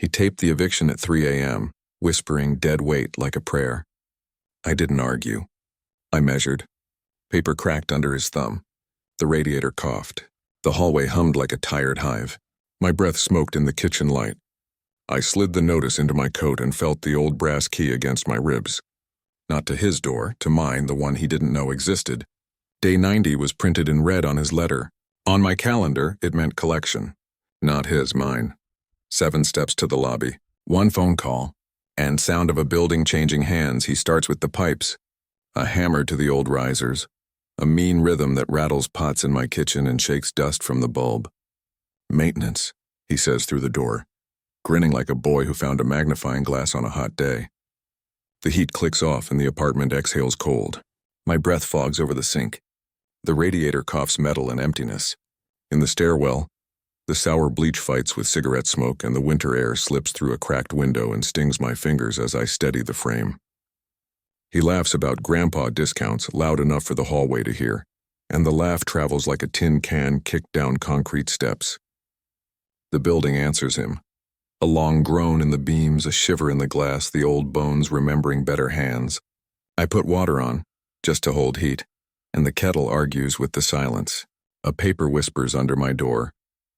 He taped the eviction at 3 a.m., whispering dead weight like a prayer. I didn't argue. I measured. Paper cracked under his thumb. The radiator coughed. The hallway hummed like a tired hive. My breath smoked in the kitchen light. I slid the notice into my coat and felt the old brass key against my ribs. Not to his door, to mine, the one he didn't know existed. Day 90 was printed in red on his letter. On my calendar, it meant collection. Not his, mine. 7 steps to the lobby. 1 phone call. And sound of a building changing hands. He starts with the pipes. A hammer to the old risers. A mean rhythm that rattles pots in my kitchen and shakes dust from the bulb. Maintenance, he says through the door, grinning like a boy who found a magnifying glass on a hot day. The heat clicks off and the apartment exhales cold. My breath fogs over the sink. The radiator coughs metal and emptiness. In the stairwell, the sour bleach fights with cigarette smoke and the winter air slips through a cracked window and stings my fingers as I steady the frame. He laughs about grandpa discounts loud enough for the hallway to hear, and the laugh travels like a tin can kicked down concrete steps. The building answers him. A long groan in the beams, a shiver in the glass, the old bones remembering better hands. I put water on, just to hold heat, and the kettle argues with the silence. A paper whispers under my door.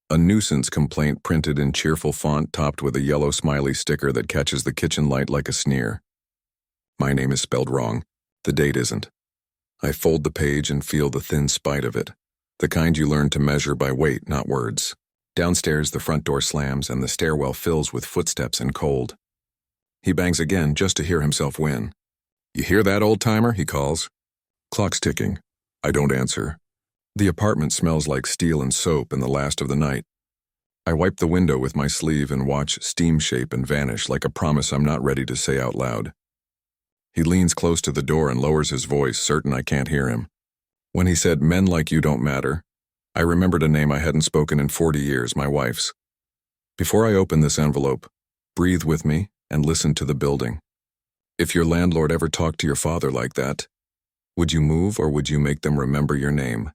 A nuisance complaint printed in cheerful font topped with a yellow smiley sticker that catches the kitchen light like a sneer. My name is spelled wrong. The date isn't. I fold the page and feel the thin spite of it, the kind you learn to measure by weight, not words. Downstairs, the front door slams and the stairwell fills with footsteps and cold. He bangs again just to hear himself win. You hear that, old-timer? He calls. Clock's ticking. I don't answer. The apartment smells like steel and soap and the last of the night. I wipe the window with my sleeve and watch steam shape and vanish like a promise I'm not ready to say out loud. He leans close to the door and lowers his voice, certain I can't hear him. When he said, "Men like you don't matter," I remembered a name I hadn't spoken in 40 years, my wife's. Before I open this envelope, breathe with me and listen to the building. If your landlord ever talked to your father like that, would you move or would you make them remember your name?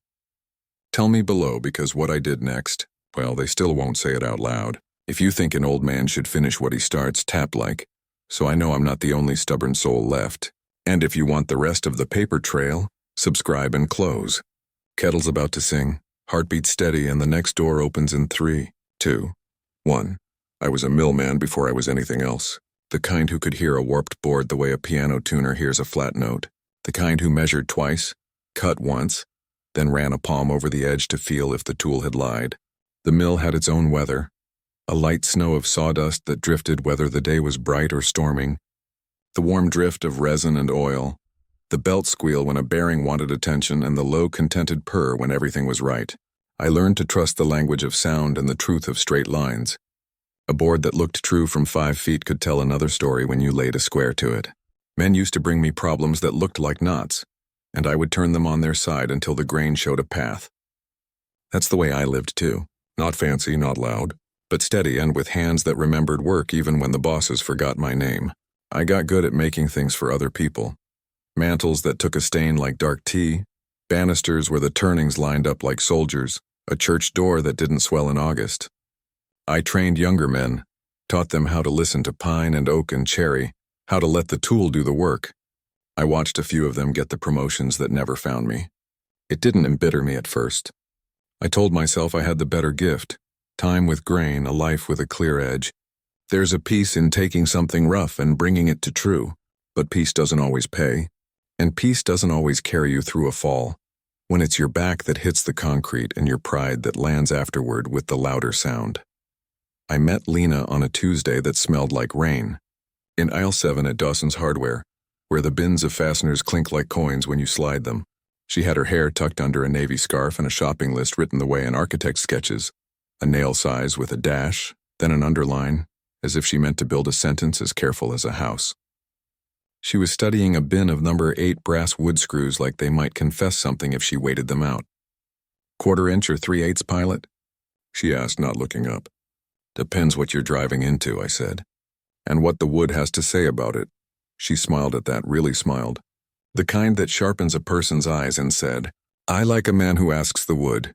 Tell me below, because what I did next, well, they still won't say it out loud. If you think an old man should finish what he starts, tap like, so I know I'm not the only stubborn soul left. And if you want the rest of the paper trail, subscribe and close. Kettle's about to sing, heartbeat steady, and the next door opens in 3, 2, 1. I was a millman before I was anything else. The kind who could hear a warped board the way a piano tuner hears a flat note. The kind who measured twice, cut once, then ran a palm over the edge to feel if the tool had lied. The mill had its own weather. A light snow of sawdust that drifted whether the day was bright or storming. The warm drift of resin and oil. The belt squeal when a bearing wanted attention and the low contented purr when everything was right. I learned to trust the language of sound and the truth of straight lines. A board that looked true from 5 feet could tell another story when you laid a square to it. Men used to bring me problems that looked like knots, and I would turn them on their side until the grain showed a path. That's the way I lived too. Not fancy, not loud, but steady and with hands that remembered work even when the bosses forgot my name. I got good at making things for other people. Mantles that took a stain like dark tea, banisters where the turnings lined up like soldiers, a church door that didn't swell in August. I trained younger men, taught them how to listen to pine and oak and cherry, how to let the tool do the work. I watched a few of them get the promotions that never found me. It didn't embitter me at first. I told myself I had the better gift. Time with grain, a life with a clear edge. There's a peace in taking something rough and bringing it to true, but peace doesn't always pay, and peace doesn't always carry you through a fall, when it's your back that hits the concrete and your pride that lands afterward with the louder sound. I met Lena on a Tuesday that smelled like rain, in aisle 7 at Dawson's Hardware, where the bins of fasteners clink like coins when you slide them. She had her hair tucked under a navy scarf and a shopping list written the way an architect sketches. A nail size with a dash, then an underline, as if she meant to build a sentence as careful as a house. She was studying a bin of number 8 brass wood screws like they might confess something if she weighted them out. "1/4 inch or 3/8 pilot?" she asked, not looking up. "Depends what you're driving into," I said. "And what the wood has to say about it." She smiled at that, really smiled. The kind that sharpens a person's eyes, and said, "I like a man who asks the wood."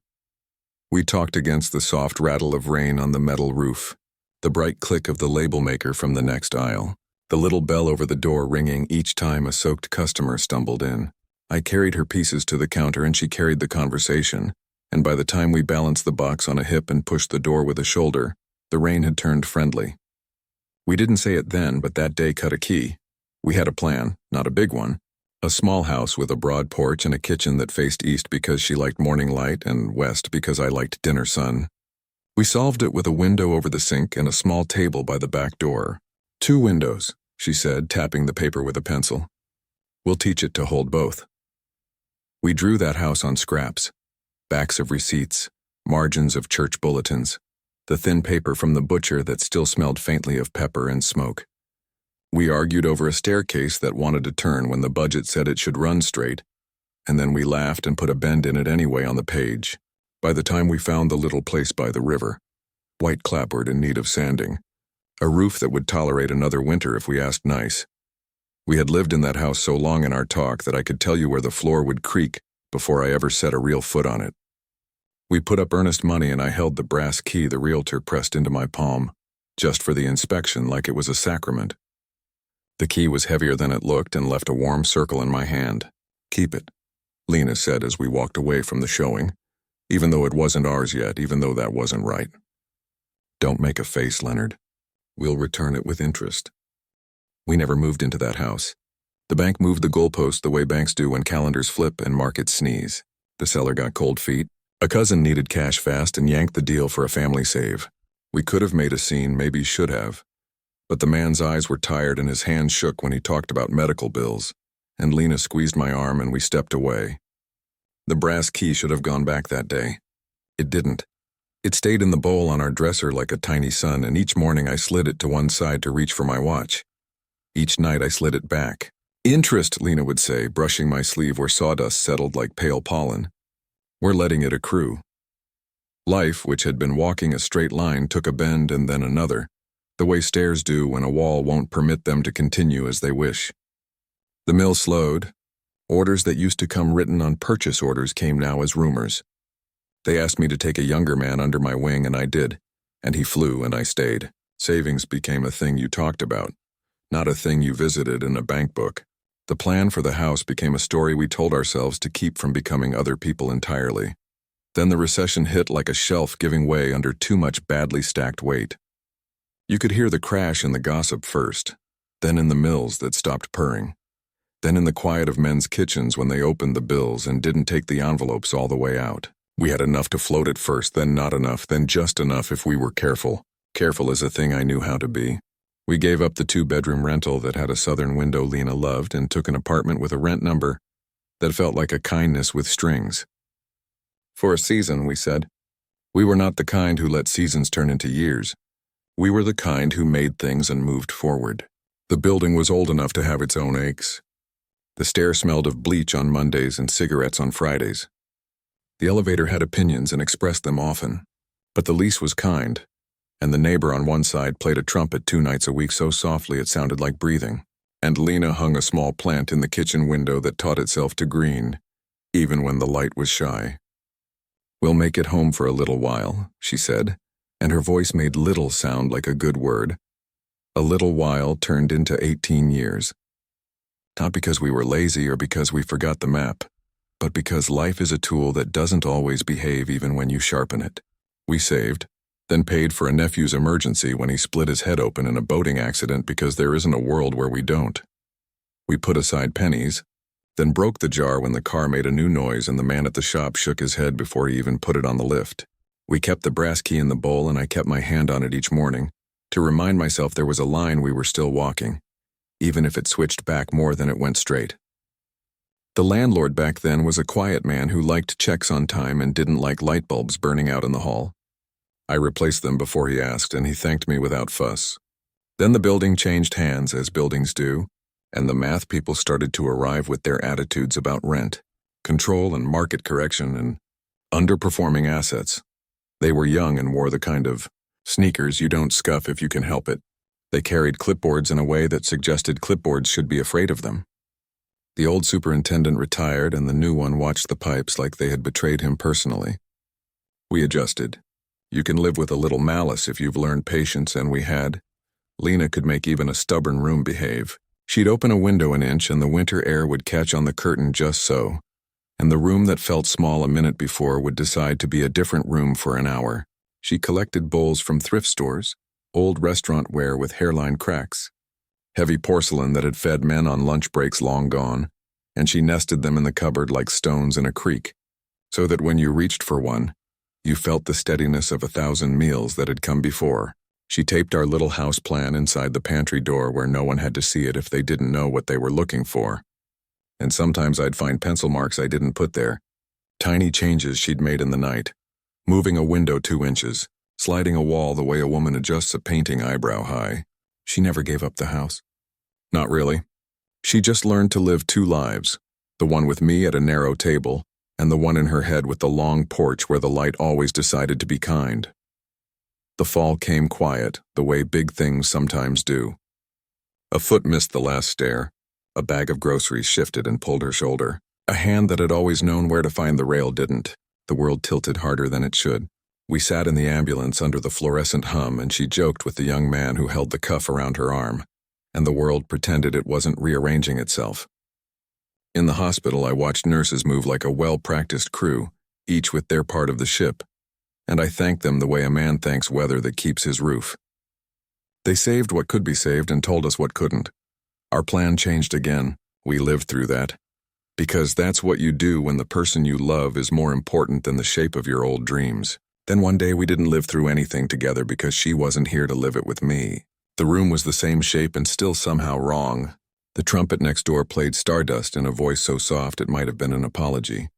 We talked against the soft rattle of rain on the metal roof. the bright click of the label maker from the next aisle, the little bell over the door ringing each time a soaked customer stumbled in. I carried her pieces to the counter and she carried the conversation, and by the time we balanced the box on a hip and pushed the door with a shoulder, the rain had turned friendly. We didn't say it then, but that day cut a key. We had a plan, not a big one. A small house with a broad porch and a kitchen that faced east because she liked morning light and west because I liked dinner sun. We solved it with a window over the sink and a small table by the back door. 2 windows, she said, tapping the paper with a pencil. We'll teach it to hold both. We drew that house on scraps, backs of receipts, margins of church bulletins, the thin paper from the butcher that still smelled faintly of pepper and smoke. We argued over a staircase that wanted to turn when the budget said it should run straight, and then we laughed and put a bend in it anyway on the page. By the time we found the little place by the river, white clapboard in need of sanding, a roof that would tolerate another winter if we asked nice. We had lived in that house so long in our talk that I could tell you where the floor would creak before I ever set a real foot on it. We put up earnest money and I held the brass key the realtor pressed into my palm, just for the inspection like it was a sacrament. The key was heavier than it looked and left a warm circle in my hand. Keep it, Lena said as we walked away from the showing, even though it wasn't ours yet, even though that wasn't right. Don't make a face, Leonard. We'll return it with interest. We never moved into that house. The bank moved the goalpost the way banks do when calendars flip and markets sneeze. The seller got cold feet. A cousin needed cash fast and yanked the deal for a family save. We could have made a scene, maybe should have. But the man's eyes were tired and his hands shook when he talked about medical bills, and Lena squeezed my arm and we stepped away. The brass key should have gone back that day. It didn't. It stayed in the bowl on our dresser like a tiny sun, and each morning I slid it to one side to reach for my watch. Each night I slid it back. Interest, Lena would say, brushing my sleeve where sawdust settled like pale pollen. We're letting it accrue. Life, which had been walking a straight line, took a bend and then another, the way stairs do when a wall won't permit them to continue as they wish. The mill slowed. Orders that used to come written on purchase orders came now as rumors. They asked me to take a younger man under my wing, and I did, and he flew and I stayed. Savings became a thing you talked about, not a thing you visited in a bank book. The plan for the house became a story we told ourselves to keep from becoming other people entirely. Then the recession hit like a shelf giving way under too much badly stacked weight. You could hear the crash in the gossip first, then in the mills that stopped purring, then in the quiet of men's kitchens when they opened the bills and didn't take the envelopes all the way out. We had enough to float at first, then not enough, then just enough if we were careful. Careful is a thing I knew how to be. We gave up the 2-bedroom rental that had a southern window Lena loved and took an apartment with a rent number that felt like a kindness with strings. For a season, we said. We were not the kind who let seasons turn into years. We were the kind who made things and moved forward. The building was old enough to have its own aches. The stair smelled of bleach on Mondays and cigarettes on Fridays. The elevator had opinions and expressed them often, but the lease was kind, and the neighbor on one side played a trumpet 2 nights a week so softly it sounded like breathing, and Lena hung a small plant in the kitchen window that taught itself to green, even when the light was shy. We'll make it home for a little while, she said, and her voice made little sound like a good word. A little while turned into 18 years. Not because we were lazy or because we forgot the map, but because life is a tool that doesn't always behave even when you sharpen it. We saved, then paid for a nephew's emergency when he split his head open in a boating accident because there isn't a world where we don't. We put aside pennies, then broke the jar when the car made a new noise and the man at the shop shook his head before he even put it on the lift. We kept the brass key in the bowl and I kept my hand on it each morning to remind myself there was a line we were still walking, even if it switched back more than it went straight. The landlord back then was a quiet man who liked checks on time and didn't like light bulbs burning out in the hall. I replaced them before he asked, and he thanked me without fuss. Then the building changed hands, as buildings do, and the math people started to arrive with their attitudes about rent, control and market correction, and underperforming assets. They were young and wore the kind of sneakers you don't scuff if you can help it. They carried clipboards in a way that suggested clipboards should be afraid of them. The old superintendent retired and the new one watched the pipes like they had betrayed him personally. We adjusted. You can live with a little malice if you've learned patience, and we had. Lena could make even a stubborn room behave. She'd open a window an inch and the winter air would catch on the curtain just so, and the room that felt small a minute before would decide to be a different room for an hour. She collected bowls from thrift stores, old restaurant ware with hairline cracks, heavy porcelain that had fed men on lunch breaks long gone, and she nested them in the cupboard like stones in a creek, so that when you reached for one, you felt the steadiness of 1,000 meals that had come before. She taped our little house plan inside the pantry door where no one had to see it if they didn't know what they were looking for. And sometimes I'd find pencil marks I didn't put there, tiny changes she'd made in the night, moving a window 2 inches, sliding a wall the way a woman adjusts a painting eyebrow high. She never gave up the house. Not really. She just learned to live 2 lives, the one with me at a narrow table, and the one in her head with the long porch where the light always decided to be kind. The fall came quiet, the way big things sometimes do. A foot missed the last stair. A bag of groceries shifted and pulled her shoulder. A hand that had always known where to find the rail didn't. The world tilted harder than it should. We sat in the ambulance under the fluorescent hum, and she joked with the young man who held the cuff around her arm, and the world pretended it wasn't rearranging itself. In the hospital, I watched nurses move like a well-practiced crew, each with their part of the ship, and I thanked them the way a man thanks weather that keeps his roof. They saved what could be saved and told us what couldn't. Our plan changed again. We lived through that. Because that's what you do when the person you love is more important than the shape of your old dreams. Then one day we didn't live through anything together because she wasn't here to live it with me. The room was the same shape and still somehow wrong. The trumpet next door played Stardust in a voice so soft it might have been an apology.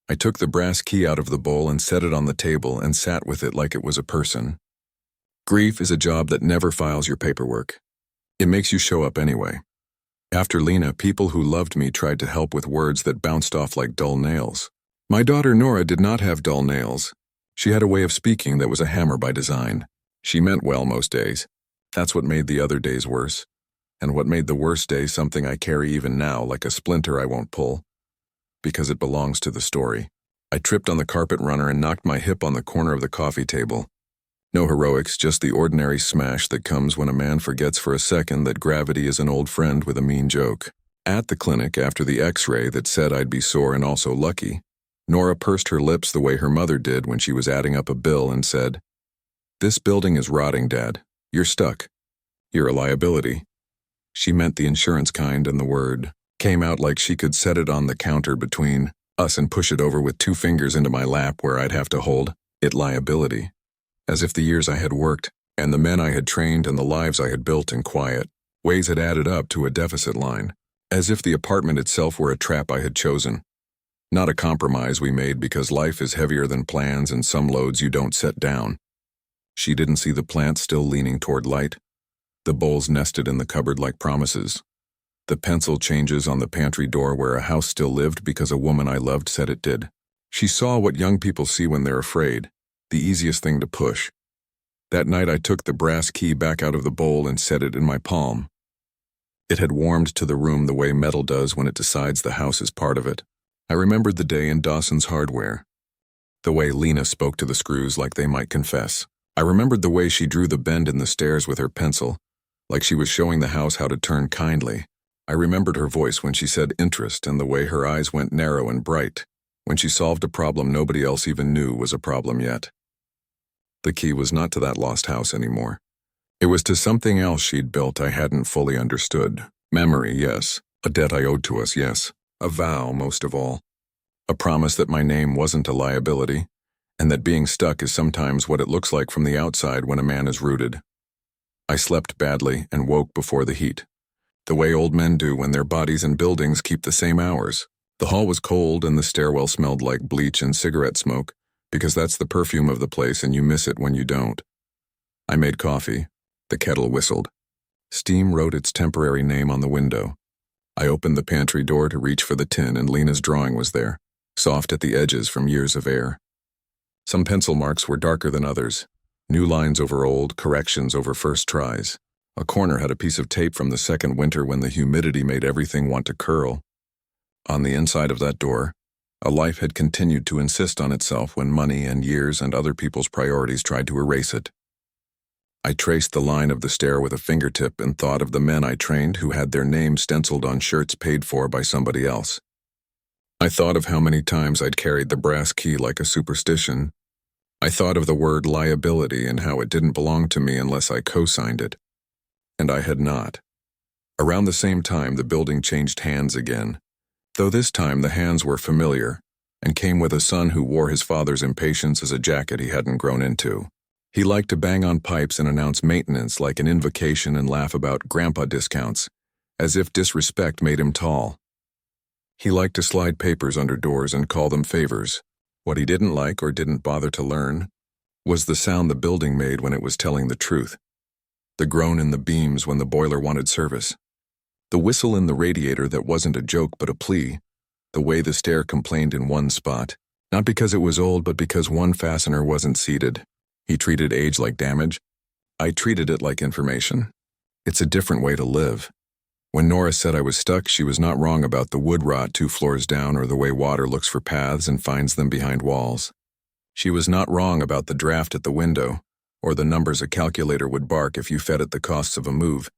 I took the brass key out of the bowl and set it on the table and sat with it like it was a person. Grief is a job that never files your paperwork. It makes you show up anyway. After Lena, people who loved me tried to help with words that bounced off like dull nails. My daughter Nora did not have dull nails. She had a way of speaking that was a hammer by design. She meant well most days. That's what made the other days worse. And what made the worst day something I carry even now, like a splinter I won't pull. Because it belongs to the story. I tripped on the carpet runner and knocked my hip on the corner of the coffee table. No heroics, just the ordinary smash that comes when a man forgets for a second that gravity is an old friend with a mean joke. At the clinic, after the x-ray that said I'd be sore and also lucky, Nora pursed her lips the way her mother did when she was adding up a bill and said, "This building is rotting, Dad. You're stuck. You're a liability." She meant the insurance kind, and the word came out like she could set it on the counter between us and push it over with 2 fingers into my lap where I'd have to hold it liability. As if the years I had worked, and the men I had trained and the lives I had built in quiet ways had added up to a deficit line. As if the apartment itself were a trap I had chosen. Not a compromise we made because life is heavier than plans and some loads you don't set down. She didn't see the plant still leaning toward light. The bowls nested in the cupboard like promises. The pencil changes on the pantry door where a house still lived because a woman I loved said it did. She saw what young people see when they're afraid. The easiest thing to push. That night I took the brass key back out of the bowl and set it in my palm. It had warmed to the room the way metal does when it decides the house is part of it. I remembered the day in Dawson's Hardware. The way Lena spoke to the screws like they might confess. I remembered the way she drew the bend in the stairs with her pencil, like she was showing the house how to turn kindly. I remembered her voice when she said interest and the way her eyes went narrow and bright, when she solved a problem nobody else even knew was a problem yet. The key was not to that lost house anymore. It was to something else she'd built I hadn't fully understood. Memory, yes. A debt I owed to us, yes. A vow, most of all. A promise that my name wasn't a liability, and that being stuck is sometimes what it looks like from the outside when a man is rooted. I slept badly and woke before the heat. The way old men do when their bodies and buildings keep the same hours. The hall was cold and the stairwell smelled like bleach and cigarette smoke, because that's the perfume of the place and you miss it when you don't. I made coffee. The kettle whistled. Steam wrote its temporary name on the window. I opened the pantry door to reach for the tin and Lena's drawing was there, soft at the edges from years of air. Some pencil marks were darker than others. New lines over old, corrections over first tries. A corner had a piece of tape from the second winter when the humidity made everything want to curl. On the inside of that door, A life had continued to insist on itself when money and years and other people's priorities tried to erase it. I traced the line of the stair with a fingertip and thought of the men I trained who had their names stenciled on shirts paid for by somebody else. I thought of how many times I'd carried the brass key like a superstition. I thought of the word liability and how it didn't belong to me unless I co-signed it. And I had not. Around the same time, the building changed hands again, though this time the hands were familiar and came with a son who wore his father's impatience as a jacket he hadn't grown into. He liked to bang on pipes and announce maintenance like an invocation and laugh about grandpa discounts, as if disrespect made him tall. He liked to slide papers under doors and call them favors. What he didn't like or didn't bother to learn was the sound the building made when it was telling the truth. The groan in the beams when the boiler wanted service. The whistle in the radiator that wasn't a joke but a plea. The way the stair complained in one spot, not because it was old but because one fastener wasn't seated. He treated age like damage. I treated it like information. It's a different way to live. When Nora said I was stuck, she was not wrong about the wood rot 2 floors down or the way water looks for paths and finds them behind walls. She was not wrong about the draft at the window, or the numbers a calculator would bark if you fed it the costs of a move,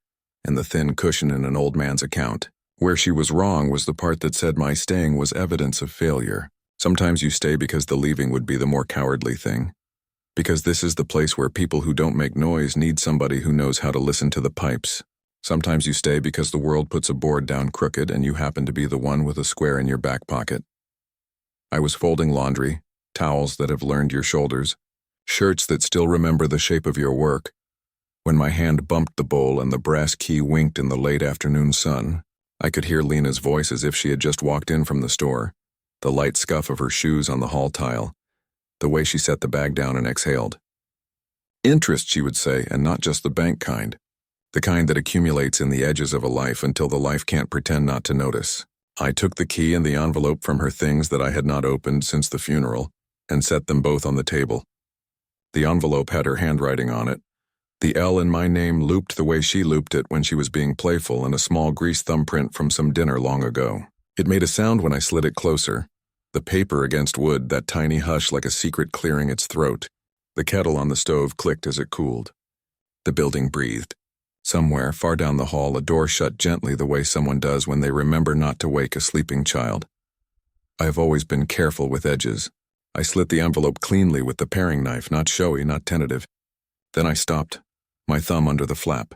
and the thin cushion in an old man's account. Where she was wrong was the part that said my staying was evidence of failure. Sometimes you stay because the leaving would be the more cowardly thing. Because this is the place where people who don't make noise need somebody who knows how to listen to the pipes. Sometimes you stay because the world puts a board down crooked and you happen to be the one with a square in your back pocket. I was folding laundry, towels that have learned your shoulders, shirts that still remember the shape of your work, when my hand bumped the bowl and the brass key winked in the late afternoon sun. I could hear Lena's voice as if she had just walked in from the store, the light scuff of her shoes on the hall tile, the way she set the bag down and exhaled. Interest, she would say, and not just the bank kind. The kind that accumulates in the edges of a life until the life can't pretend not to notice. I took the key and the envelope from her things that I had not opened since the funeral and set them both on the table. The envelope had her handwriting on it. The L in my name looped the way she looped it when she was being playful, and a small grease thumbprint from some dinner long ago. It made a sound when I slid it closer. The paper against wood, that tiny hush like a secret clearing its throat. The kettle on the stove clicked as it cooled. The building breathed. Somewhere, far down the hall, a door shut gently the way someone does when they remember not to wake a sleeping child. I have always been careful with edges. I slit the envelope cleanly with the paring knife, not showy, not tentative. Then I stopped, my thumb under the flap.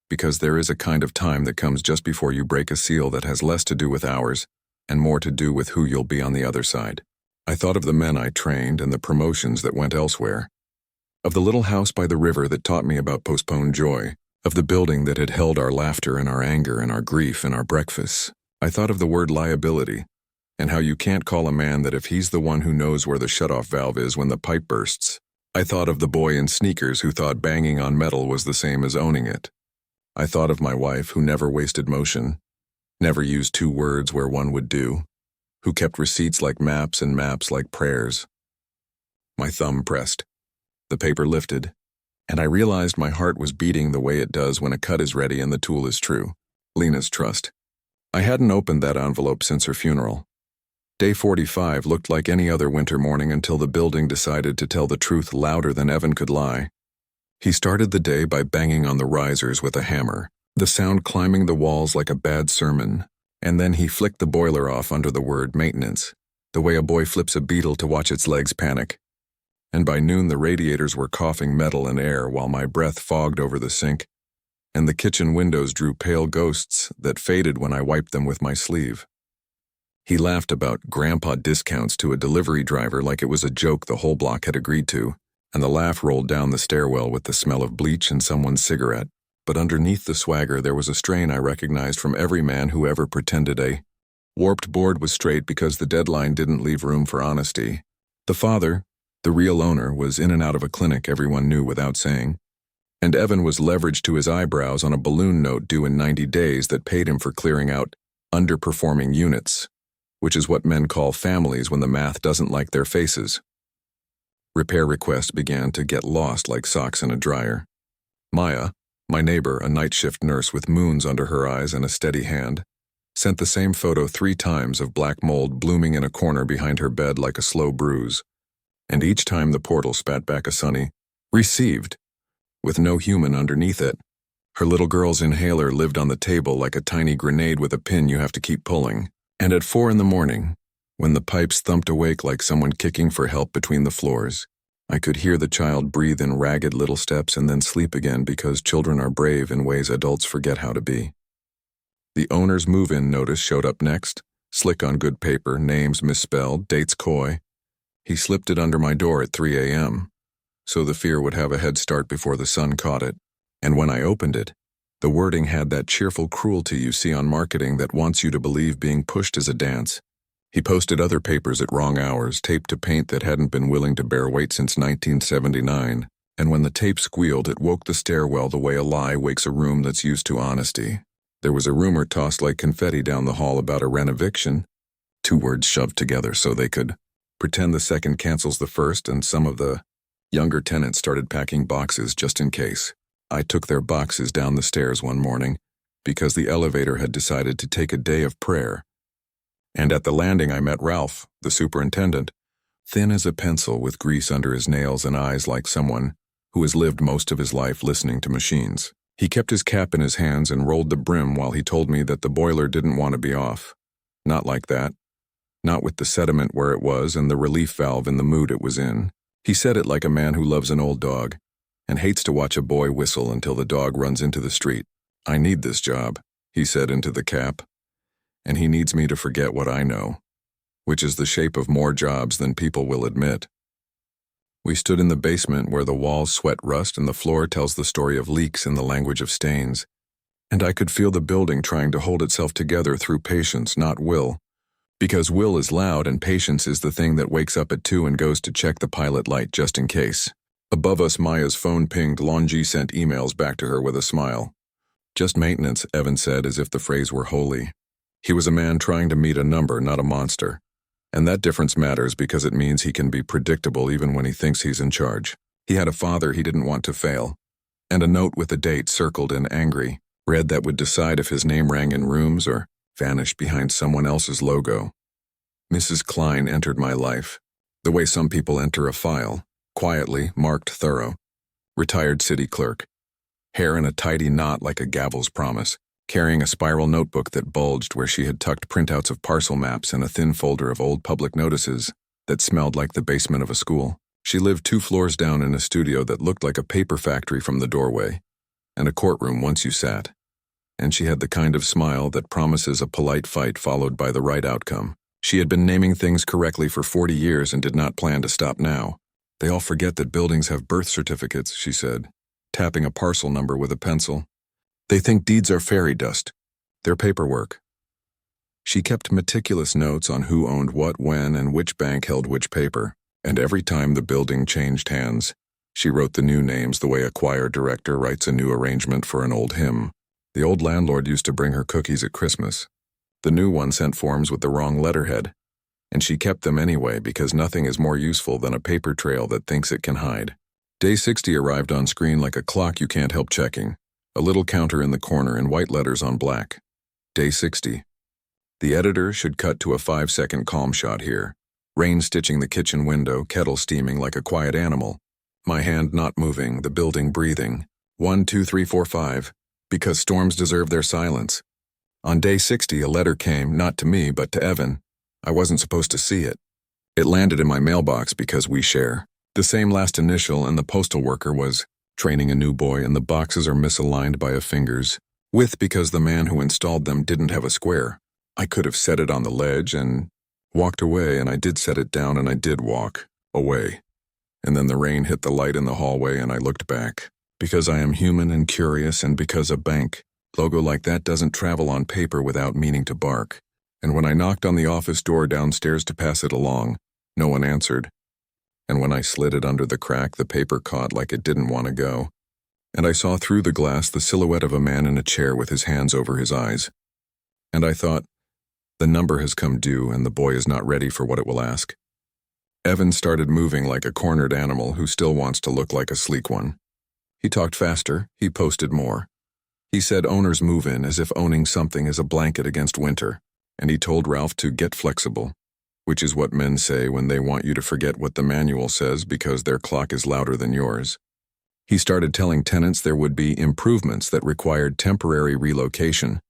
Because there is a kind of time that comes just before you break a seal that has less to do with hours and more to do with who you'll be on the other side. I thought of the men I trained and the promotions that went elsewhere. Of the little house by the river that taught me about postponed joy. Of the building that had held our laughter and our anger and our grief and our breakfasts. I thought of the word liability, and how you can't call a man that if he's the one who knows where the shutoff valve is when the pipe bursts. I thought of the boy in sneakers who thought banging on metal was the same as owning it. I thought of my wife who never wasted motion, never used 2 words where one would do, who kept receipts like maps and maps like prayers. My thumb pressed. The paper lifted, and I realized my heart was beating the way it does when a cut is ready and the tool is true. Lena's trust. I hadn't opened that envelope since her funeral. Day 45 looked like any other winter morning until the building decided to tell the truth louder than Evan could lie. He started the day by banging on the risers with a hammer, the sound climbing the walls like a bad sermon, and then he flicked the boiler off under the word maintenance, the way a boy flips a beetle to watch its legs panic. And by noon the radiators were coughing metal and air while my breath fogged over the sink, and the kitchen windows drew pale ghosts that faded when I wiped them with my sleeve. He laughed about grandpa discounts to a delivery driver like it was a joke the whole block had agreed to, and the laugh rolled down the stairwell with the smell of bleach and someone's cigarette. But underneath the swagger there was a strain I recognized from every man who ever pretended a warped board was straight because the deadline didn't leave room for honesty. The father, the real owner, was in and out of a clinic everyone knew without saying, and Evan was leveraged to his eyebrows on a balloon note due in 90 days that paid him for clearing out underperforming units, which is what men call families when the math doesn't like their faces. Repair requests began to get lost like socks in a dryer. Maya, my neighbor, a night shift nurse with moons under her eyes and a steady hand, Sent the same photo 3 times of black mold blooming in a corner behind her bed like a slow bruise. And each time the portal spat back a sunny, "Received," with no human underneath it. Her little girl's inhaler lived on the table like a tiny grenade with a pin you have to keep pulling. And at 4 in the morning, when the pipes thumped awake like someone kicking for help between the floors, I could hear the child breathe in ragged little steps and then sleep again because children are brave in ways adults forget how to be. The owner's move-in notice showed up next, slick on good paper, names misspelled, dates coy. He slipped it under my door at 3 a.m., so the fear would have a head start before the sun caught it. And when I opened it, the wording had that cheerful cruelty you see on marketing that wants you to believe being pushed is a dance. He posted other papers at wrong hours, taped to paint that hadn't been willing to bear weight since 1979, and when the tape squealed, it woke the stairwell the way a lie wakes a room that's used to honesty. There was a rumor tossed like confetti down the hall about a renoviction, 2 words shoved together so they could pretend the second cancels the first, and some of the younger tenants started packing boxes just in case. I took their boxes down the stairs one morning because the elevator had decided to take a day of prayer. And at the landing I met Ralph, the superintendent, thin as a pencil with grease under his nails and eyes like someone who has lived most of his life listening to machines. He kept his cap in his hands and rolled the brim while he told me that the boiler didn't want to be off. Not like that. Not with the sediment where it was and the relief valve in the mood it was in. He said it like a man who loves an old dog and hates to watch a boy whistle until the dog runs into the street. "I need this job," he said into the cap, "and he needs me to forget what I know, which is the shape of more jobs than people will admit." We stood in the basement where the walls sweat rust and the floor tells the story of leaks in the language of stains, and I could feel the building trying to hold itself together through patience, not will, because will is loud and patience is the thing that wakes up at 2 and goes to check the pilot light just in case. Above us, Maya's phone pinged. Longy sent emails back to her with a smile. "Just maintenance," Evan said as if the phrase were holy. He was a man trying to meet a number, not a monster. And that difference matters because it means he can be predictable even when he thinks he's in charge. He had a father he didn't want to fail, and a note with a date circled in angry red that would decide if his name rang in rooms or vanished behind someone else's logo. Mrs. Klein entered my life, the way some people enter a file, quietly, marked thorough. Retired city clerk. Hair in a tidy knot like a gavel's promise, carrying a spiral notebook that bulged where she had tucked printouts of parcel maps and a thin folder of old public notices that smelled like the basement of a school. She lived 2 floors down in a studio that looked like a paper factory from the doorway, and a courtroom once you sat. And she had the kind of smile that promises a polite fight followed by the right outcome. She had been naming things correctly for 40 years and did not plan to stop now. "They all forget that buildings have birth certificates," she said, tapping a parcel number with a pencil. "They think deeds are fairy dust. They're paperwork." She kept meticulous notes on who owned what when and which bank held which paper, and every time the building changed hands, she wrote the new names the way a choir director writes a new arrangement for an old hymn. The old landlord used to bring her cookies at Christmas. The new one sent forms with the wrong letterhead, and she kept them anyway because nothing is more useful than a paper trail that thinks it can hide. Day 60 arrived on screen like a clock you can't help checking. A little counter in the corner in white letters on black. Day 60. The editor should cut to a 5-second calm shot here. Rain stitching the kitchen window, kettle steaming like a quiet animal. My hand not moving, the building breathing. 1, 2, 3, 4, 5. Because storms deserve their silence. On day 60, a letter came, not to me, but to Evan. I wasn't supposed to see it. It landed in my mailbox because we share the same last initial, and the postal worker was training a new boy, and the boxes are misaligned by a finger's width because the man who installed them didn't have a square. I could have set it on the ledge and walked away, and I did set it down, and I did walk away. And then the rain hit the light in the hallway, and I looked back. Because I am human and curious, and because a bank logo like that doesn't travel on paper without meaning to bark. And when I knocked on the office door downstairs to pass it along, no one answered. And when I slid it under the crack, the paper caught like it didn't want to go. And I saw through the glass the silhouette of a man in a chair with his hands over his eyes. And I thought, the number has come due and the boy is not ready for what it will ask. Evan started moving like a cornered animal who still wants to look like a sleek one. He talked faster, he posted more. He said owners move in as if owning something is a blanket against winter, and he told Ralph to get flexible, which is what men say when they want you to forget what the manual says because their clock is louder than yours. He started telling tenants there would be improvements that required temporary relocation,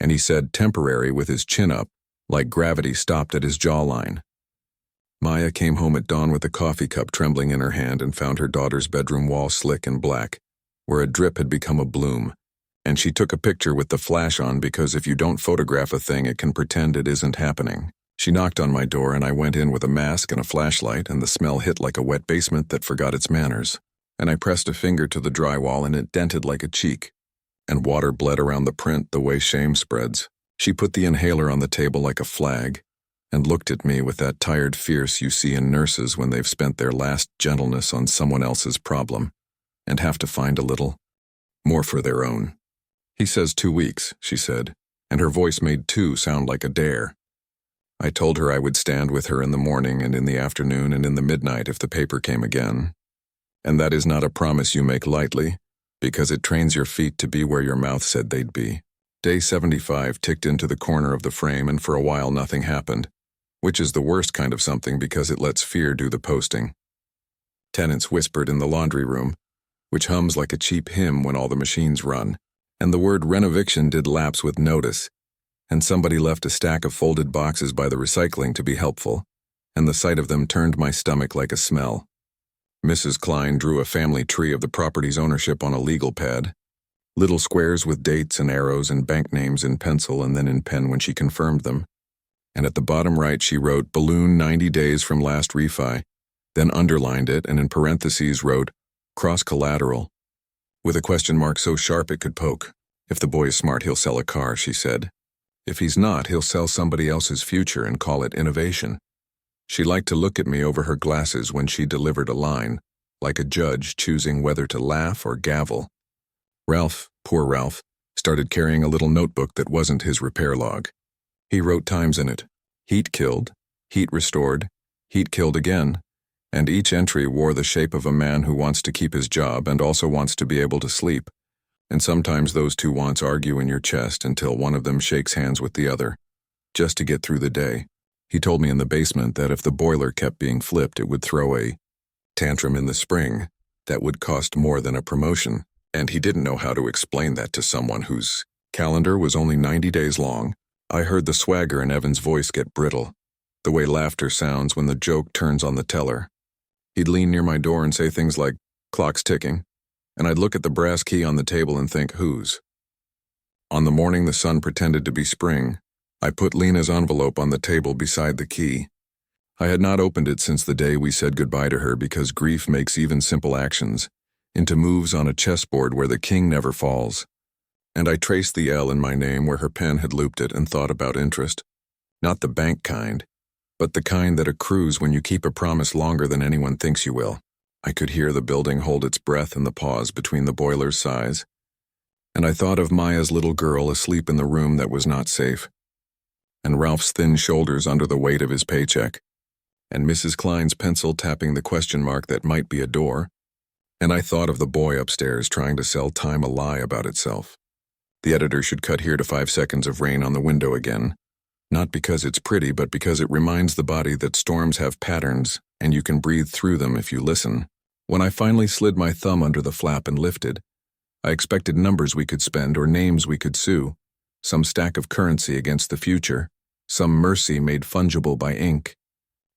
and he said temporary with his chin up, like gravity stopped at his jawline. Maya came home at dawn with a coffee cup trembling in her hand and found her daughter's bedroom wall slick and black, where a drip had become a bloom, and she took a picture with the flash on because if you don't photograph a thing, it can pretend it isn't happening. She knocked on my door and I went in with a mask and a flashlight, and the smell hit like a wet basement that forgot its manners. And I pressed a finger to the drywall and it dented like a cheek, and water bled around the print the way shame spreads. She put the inhaler on the table like a flag and looked at me with that tired fierce you see in nurses when they've spent their last gentleness on someone else's problem and have to find a little more for their own. He says 2 weeks, she said, and her voice made 2 sound like a dare. I told her I would stand with her in the morning and in the afternoon and in the midnight if the paper came again. And that is not a promise you make lightly, because it trains your feet to be where your mouth said they'd be. Day 75 ticked into the corner of the frame, and for a while nothing happened, which is the worst kind of something because it lets fear do the posting. Tenants whispered in the laundry room, which hums like a cheap hymn when all the machines run, and the word renoviction did lapse with notice, and somebody left a stack of folded boxes by the recycling to be helpful, and the sight of them turned my stomach like a smell. Mrs. Klein drew a family tree of the property's ownership on a legal pad, little squares with dates and arrows and bank names in pencil and then in pen when she confirmed them, and at the bottom right she wrote balloon 90 days from last refi, then underlined it and in parentheses wrote cross collateral, with a question mark so sharp it could poke. If the boy is smart, he'll sell a car, she said. If he's not, he'll sell somebody else's future and call it innovation. She liked to look at me over her glasses when she delivered a line, like a judge choosing whether to laugh or gavel. Ralph, poor Ralph, started carrying a little notebook that wasn't his repair log. He wrote times in it: heat killed, heat restored, heat killed again, and each entry wore the shape of a man who wants to keep his job and also wants to be able to sleep. And sometimes those two wants argue in your chest until one of them shakes hands with the other, just to get through the day. He told me in the basement that if the boiler kept being flipped, it would throw a tantrum in the spring that would cost more than a promotion, and he didn't know how to explain that to someone whose calendar was only 90 days long. I heard the swagger in Evan's voice get brittle, the way laughter sounds when the joke turns on the teller. He'd lean near my door and say things like, "Clock's ticking," and I'd look at the brass key on the table and think, whose? On the morning the sun pretended to be spring, I put Lena's envelope on the table beside the key. I had not opened it since the day we said goodbye to her because grief makes even simple actions into moves on a chessboard where the king never falls. And I traced the L in my name where her pen had looped it and thought about interest. Not the bank kind, but the kind that accrues when you keep a promise longer than anyone thinks you will. I could hear the building hold its breath in the pause between the boiler's sighs, and I thought of Maya's little girl asleep in the room that was not safe, and Ralph's thin shoulders under the weight of his paycheck, and Mrs. Klein's pencil tapping the question mark that might be a door, and I thought of the boy upstairs trying to sell time a lie about itself. The editor should cut here to 5 seconds of rain on the window again, not because it's pretty, but because it reminds the body that storms have patterns and you can breathe through them if you listen. When I finally slid my thumb under the flap and lifted, I expected numbers we could spend or names we could sue, some stack of currency against the future, some mercy made fungible by ink.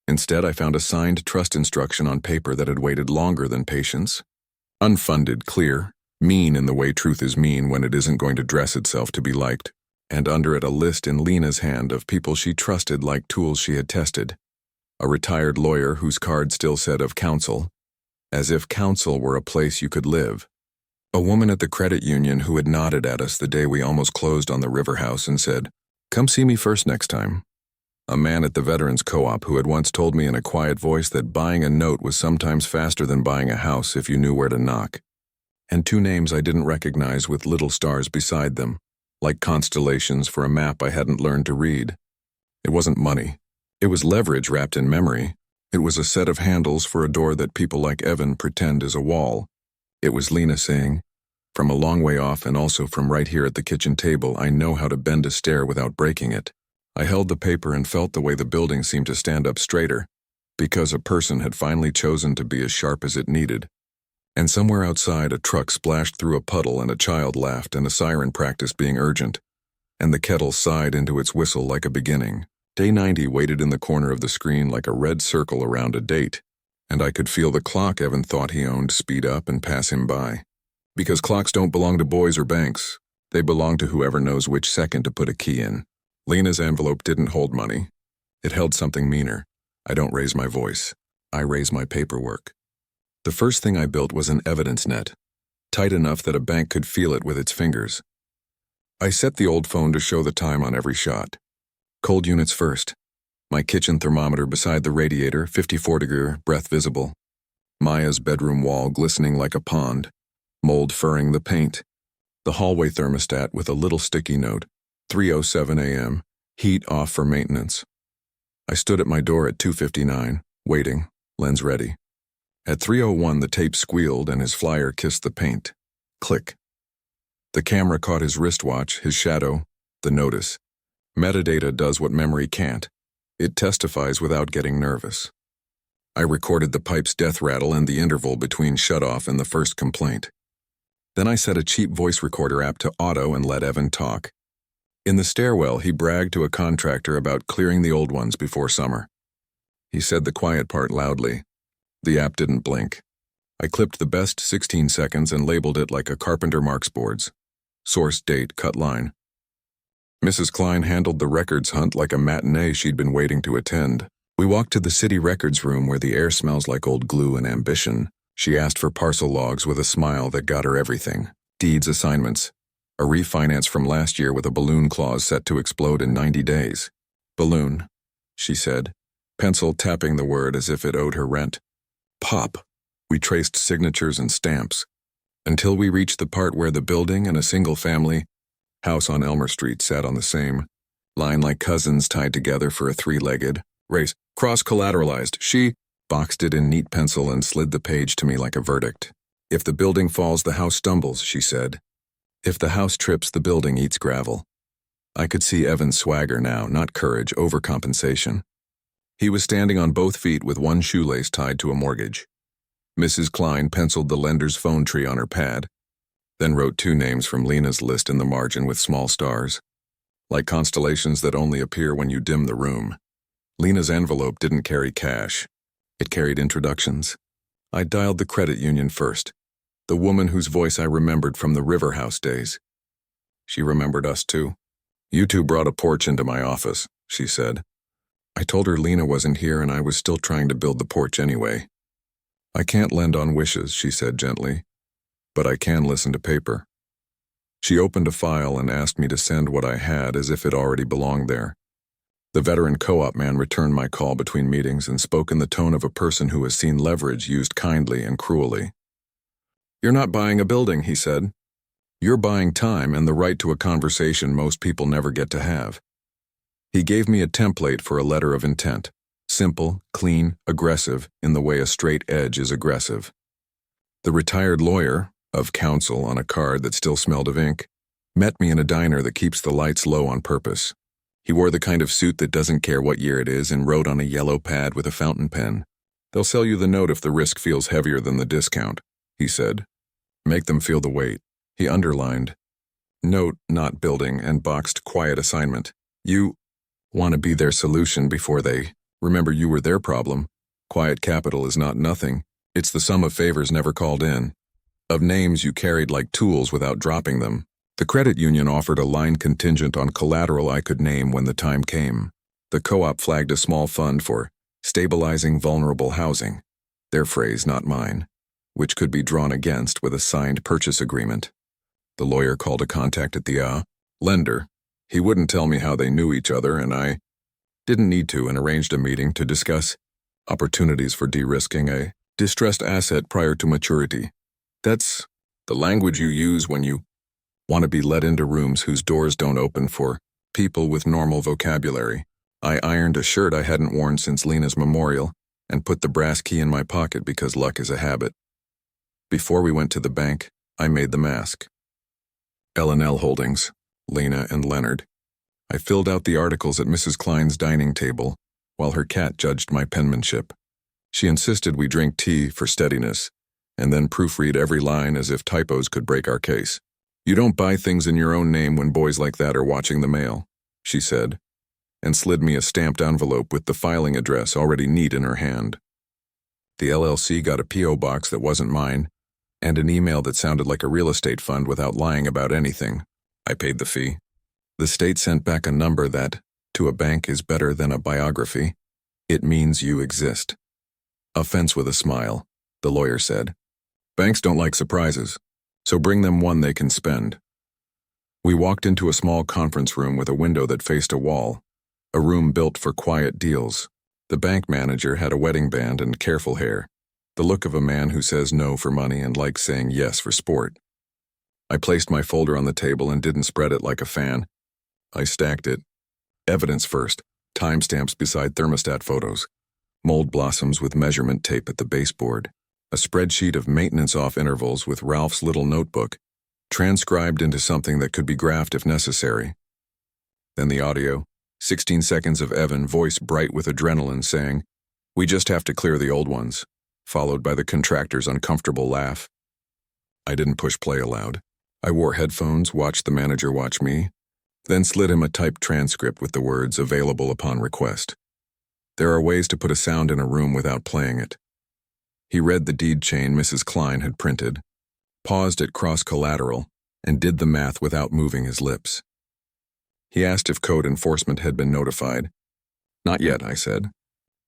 Instead, I found a signed trust instruction on paper that had waited longer than patience. Unfunded, clear, mean in the way truth is mean when it isn't going to dress itself to be liked, and under it a list in Lena's hand of people she trusted like tools she had tested. A retired lawyer whose card still said of counsel, as if counsel were a place you could live. A woman at the credit union who had nodded at us the day we almost closed on the River House and said, "Come see me first next time." A man at the Veterans Co-op who had once told me in a quiet voice that buying a note was sometimes faster than buying a house if you knew where to knock. And 2 names I didn't recognize with little stars beside them, like constellations for a map I hadn't learned to read. It wasn't money. It was leverage wrapped in memory. It was a set of handles for a door that people like Evan pretend is a wall. It was Lena saying, From a long way off and also from right here at the kitchen table, I know how to bend a stair without breaking it. I held the paper and felt the way the building seemed to stand up straighter, because a person had finally chosen to be as sharp as it needed. And somewhere outside, a truck splashed through a puddle and a child laughed and a siren practiced being urgent, and the kettle sighed into its whistle like a beginning. Day 90 waited in the corner of the screen like a red circle around a date, and I could feel the clock Evan thought he owned speed up and pass him by. Because clocks don't belong to boys or banks. They belong to whoever knows which second to put a key in. Lena's envelope didn't hold money. It held something meaner. I don't raise my voice. I raise my paperwork. The first thing I built was an evidence net, tight enough that a bank could feel it with its fingers. I set the old phone to show the time on every shot. Cold units first. My kitchen thermometer beside the radiator, 54-degree, breath visible. Maya's bedroom wall glistening like a pond, mold furring the paint. The hallway thermostat with a little sticky note, 3:07 a.m., heat off for maintenance. I stood at my door at 2:59, waiting, lens ready. At 3:01 the tape squealed and his flyer kissed the paint. Click. The camera caught his wristwatch, his shadow, the notice. Metadata does what memory can't. It testifies without getting nervous. I recorded the pipe's death rattle and the interval between shutoff and the first complaint. Then I set a cheap voice recorder app to auto and let Evan talk. In the stairwell, he bragged to a contractor about clearing the old ones before summer. He said the quiet part loudly. The app didn't blink. I clipped the best 16 seconds and labeled it like a carpenter marks boards. Source, date, cut line. Mrs. Klein handled the records hunt like a matinee she'd been waiting to attend. We walked to the city records room where the air smells like old glue and ambition. She asked for parcel logs with a smile that got her everything. Deeds assignments. A refinance from last year with a balloon clause set to explode in 90 days. Balloon, she said, pencil tapping the word as if it owed her rent. Pop. We traced signatures and stamps, until we reached the part where the building and a single-family house on Elmer Street sat on the same line like cousins tied together for a three-legged race. Cross-collateralized. She boxed it in neat pencil and slid the page to me like a verdict. If the building falls, the house stumbles, she said. If the house trips, the building eats gravel. I could see Evan's swagger now, not courage, overcompensation. He was standing on both feet with one shoelace tied to a mortgage. Mrs. Klein penciled the lender's phone tree on her pad, then wrote two names from Lena's list in the margin with small stars, like constellations that only appear when you dim the room. Lena's envelope didn't carry cash. It carried introductions. I dialed the credit union first, the woman whose voice I remembered from the River House days. She remembered us too. You two brought a porch into my office, she said. I told her Lena wasn't here and I was still trying to build the porch anyway. I can't lend on wishes, she said gently, but I can listen to paper. She opened a file and asked me to send what I had as if it already belonged there. The veteran co-op man returned my call between meetings and spoke in the tone of a person who has seen leverage used kindly and cruelly. You're not buying a building, he said. You're buying time and the right to a conversation most people never get to have. He gave me a template for a letter of intent. Simple, clean, aggressive, in the way a straight edge is aggressive. The retired lawyer, of counsel on a card that still smelled of ink, met me in a diner that keeps the lights low on purpose. He wore the kind of suit that doesn't care what year it is and wrote on a yellow pad with a fountain pen. They'll sell you the note if the risk feels heavier than the discount, he said. Make them feel the weight. He underlined, note, not building, and boxed quiet assignment. You want to be their solution before they remember you were their problem. Quiet capital is not nothing. It's the sum of favors never called in, of names you carried like tools without dropping them. The credit union offered a line contingent on collateral I could name when the time came. The co-op flagged a small fund for stabilizing vulnerable housing, their phrase, not mine, which could be drawn against with a signed purchase agreement. The lawyer called a contact at the lender. He wouldn't tell me how they knew each other, and I didn't need to, and arranged a meeting to discuss opportunities for de-risking a distressed asset prior to maturity. That's the language you use when you want to be let into rooms whose doors don't open for people with normal vocabulary. I ironed a shirt I hadn't worn since Lena's memorial and put the brass key in my pocket because luck is a habit. Before we went to the bank, I made the mask. L&L Holdings, Lena and Leonard. I filled out the articles at Mrs. Klein's dining table, while her cat judged my penmanship. She insisted we drink tea for steadiness, and then proofread every line as if typos could break our case. You don't buy things in your own name when boys like that are watching the mail, she said, and slid me a stamped envelope with the filing address already neat in her hand. The LLC got a P.O. box that wasn't mine, and an email that sounded like a real estate fund without lying about anything. I paid the fee. The state sent back a number that, to a bank, is better than a biography. It means you exist. A fence with a smile, the lawyer said. Banks don't like surprises, so bring them one they can spend. We walked into a small conference room with a window that faced a wall, a room built for quiet deals. The bank manager had a wedding band and careful hair, the look of a man who says no for money and likes saying yes for sport. I placed my folder on the table and didn't spread it like a fan. I stacked it. Evidence first, timestamps beside thermostat photos, mold blossoms with measurement tape at the baseboard, a spreadsheet of maintenance off intervals with Ralph's little notebook, transcribed into something that could be graphed if necessary. Then the audio, 16 seconds of Evan, voice bright with adrenaline, saying, "We just have to clear the old ones," followed by the contractor's uncomfortable laugh. I didn't push play aloud. I wore headphones, watched the manager watch me, then slid him a typed transcript with the words "available upon request." There are ways to put a sound in a room without playing it. He read the deed chain Mrs. Klein had printed, paused at cross-collateral, and did the math without moving his lips. He asked if code enforcement had been notified. "Not yet," I said.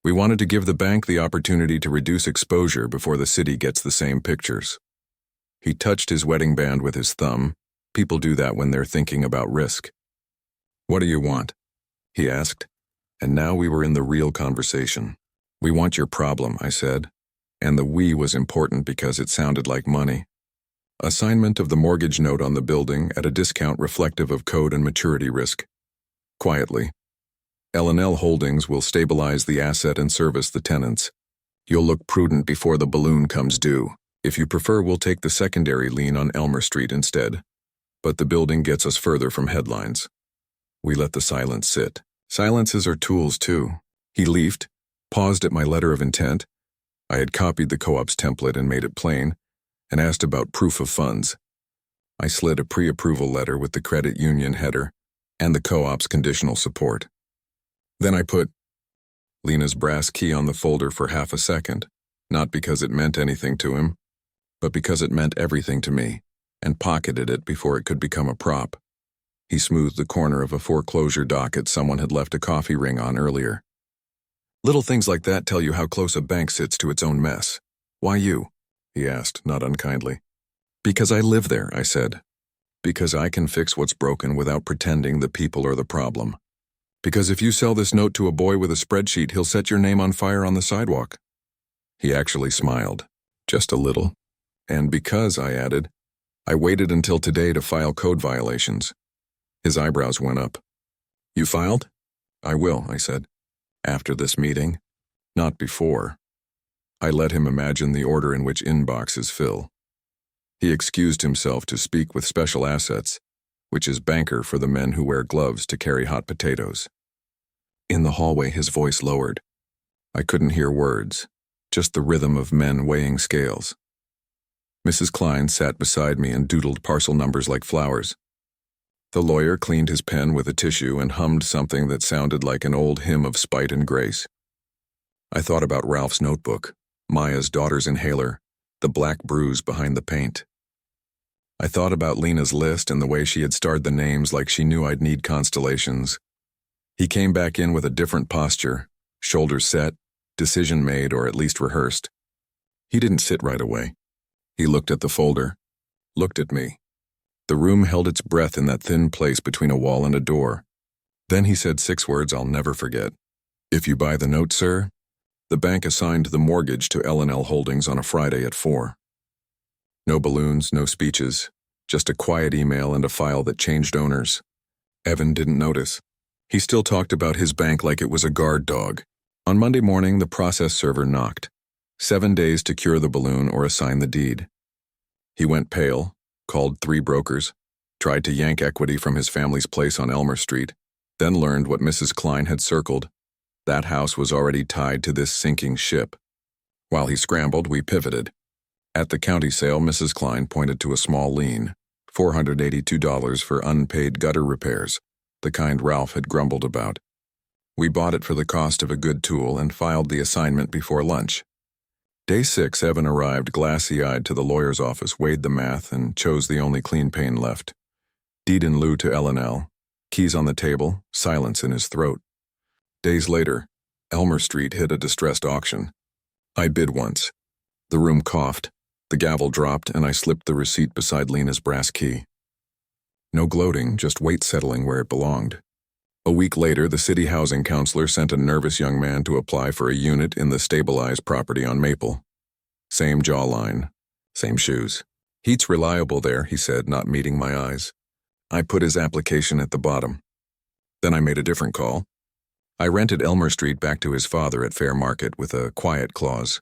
"We wanted to give the bank the opportunity to reduce exposure before the city gets the same pictures." He touched his wedding band with his thumb. People do that when they're thinking about risk. "What do you want?" he asked. And now we were in the real conversation. "We want your problem," I said. And the "we" was important because it sounded like money. Assignment of the mortgage note on the building at a discount reflective of code and maturity risk. Quietly. L&L Holdings will stabilize the asset and service the tenants. You'll look prudent before the balloon comes due. If you prefer, we'll take the secondary lien on Elmer Street instead. But the building gets us further from headlines. We let the silence sit. Silences are tools, too. He leafed, paused at my letter of intent. I had copied the co-op's template and made it plain, and asked about proof of funds. I slid a pre-approval letter with the credit union header and the co-op's conditional support. Then I put Lena's brass key on the folder for half a second, not because it meant anything to him, but because it meant everything to me, and pocketed it before it could become a prop. He smoothed the corner of a foreclosure docket someone had left a coffee ring on earlier. "Little things like that tell you how close a bank sits to its own mess. Why you?" he asked, not unkindly. "Because I live there," I said. "Because I can fix what's broken without pretending the people are the problem. Because if you sell this note to a boy with a spreadsheet, he'll set your name on fire on the sidewalk." He actually smiled, just a little. "And because," I added, "I waited until today to file code violations." His eyebrows went up. "You filed?" "I will," I said. "After this meeting? Not before." I let him imagine the order in which inboxes fill. He excused himself to speak with special assets, which is banker for the men who wear gloves to carry hot potatoes. In the hallway, his voice lowered. I couldn't hear words, just the rhythm of men weighing scales. Mrs. Klein sat beside me and doodled parcel numbers like flowers. The lawyer cleaned his pen with a tissue and hummed something that sounded like an old hymn of spite and grace. I thought about Ralph's notebook, Maya's daughter's inhaler, the black bruise behind the paint. I thought about Lena's list and the way she had starred the names like she knew I'd need constellations. He came back in with a different posture, shoulders set, decision made or at least rehearsed. He didn't sit right away. He looked at the folder, looked at me. The room held its breath in that thin place between a wall and a door. Then he said 6 words I'll never forget. "If you buy the note, sir, the bank assigned the mortgage to L&L Holdings on a Friday at 4. No balloons, no speeches, just a quiet email and a file that changed owners. Evan didn't notice. He still talked about his bank like it was a guard dog. On Monday morning, the process server knocked. 7 days to cure the balloon or assign the deed. He went pale, called 3 brokers, tried to yank equity from his family's place on Elmer Street, then learned what Mrs. Klein had circled. That house was already tied to this sinking ship. While he scrambled, we pivoted. At the county sale, Mrs. Klein pointed to a small lien, $482 for unpaid gutter repairs, the kind Ralph had grumbled about. We bought it for the cost of a good tool and filed the assignment before lunch. Day 6, Evan arrived glassy-eyed to the lawyer's office, weighed the math, and chose the only clean pane left. Deed in lieu to L&L, keys on the table, silence in his throat. Days later, Elmer Street hit a distressed auction. I bid once. The room coughed, the gavel dropped, and I slipped the receipt beside Lena's brass key. No gloating, just weight settling where it belonged. A week later, the city housing counselor sent a nervous young man to apply for a unit in the stabilized property on Maple. Same jawline, same shoes. "Heat's reliable there," he said, not meeting my eyes. I put his application at the bottom. Then I made a different call. I rented Elmer Street back to his father at fair market with a quiet clause.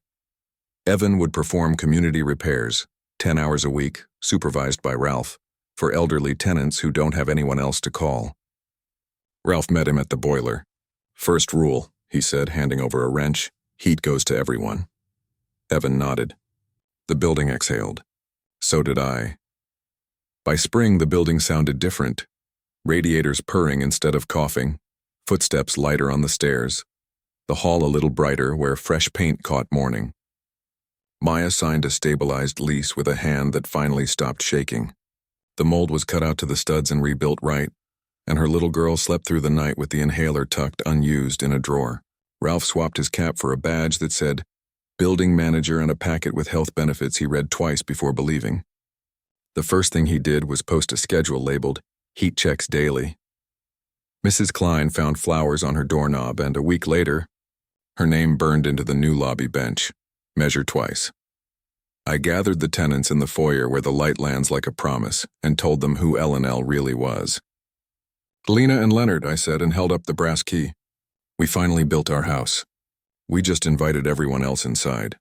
Evan would perform community repairs, 10 hours a week, supervised by Ralph, for elderly tenants who don't have anyone else to call. Ralph met him at the boiler. "First rule," he said, handing over a wrench, "heat goes to everyone." Evan nodded. The building exhaled. So did I. By spring, the building sounded different. Radiators purring instead of coughing, footsteps lighter on the stairs, the hall a little brighter where fresh paint caught morning. Maya signed a stabilized lease with a hand that finally stopped shaking. The mold was cut out to the studs and rebuilt right, and her little girl slept through the night with the inhaler tucked unused in a drawer. Ralph swapped his cap for a badge that said building manager and a packet with health benefits he read twice before believing. The first thing he did was post a schedule labeled Heat Checks Daily. Mrs. Klein found flowers on her doorknob, and a week later, her name burned into the new lobby bench. Measure twice. I gathered the tenants in the foyer where the light lands like a promise and told them who L&L really was. "Lena and Leonard," I said, and held up the brass key. "We finally built our house. We just invited everyone else inside."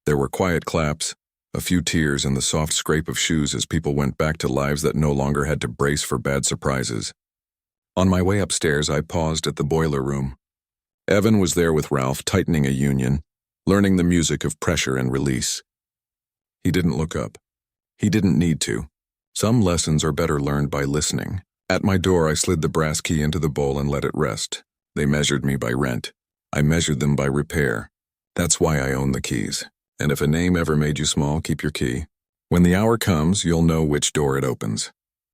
There were quiet claps, a few tears, and the soft scrape of shoes as people went back to lives that no longer had to brace for bad surprises. On my way upstairs, I paused at the boiler room. Evan was there with Ralph, tightening a union, learning the music of pressure and release. He didn't look up. He didn't need to. Some lessons are better learned by listening. At my door, I slid the brass key into the bowl and let it rest. They measured me by rent. I measured them by repair. That's why I own the keys. And if a name ever made you small, keep your key. When the hour comes, you'll know which door it opens.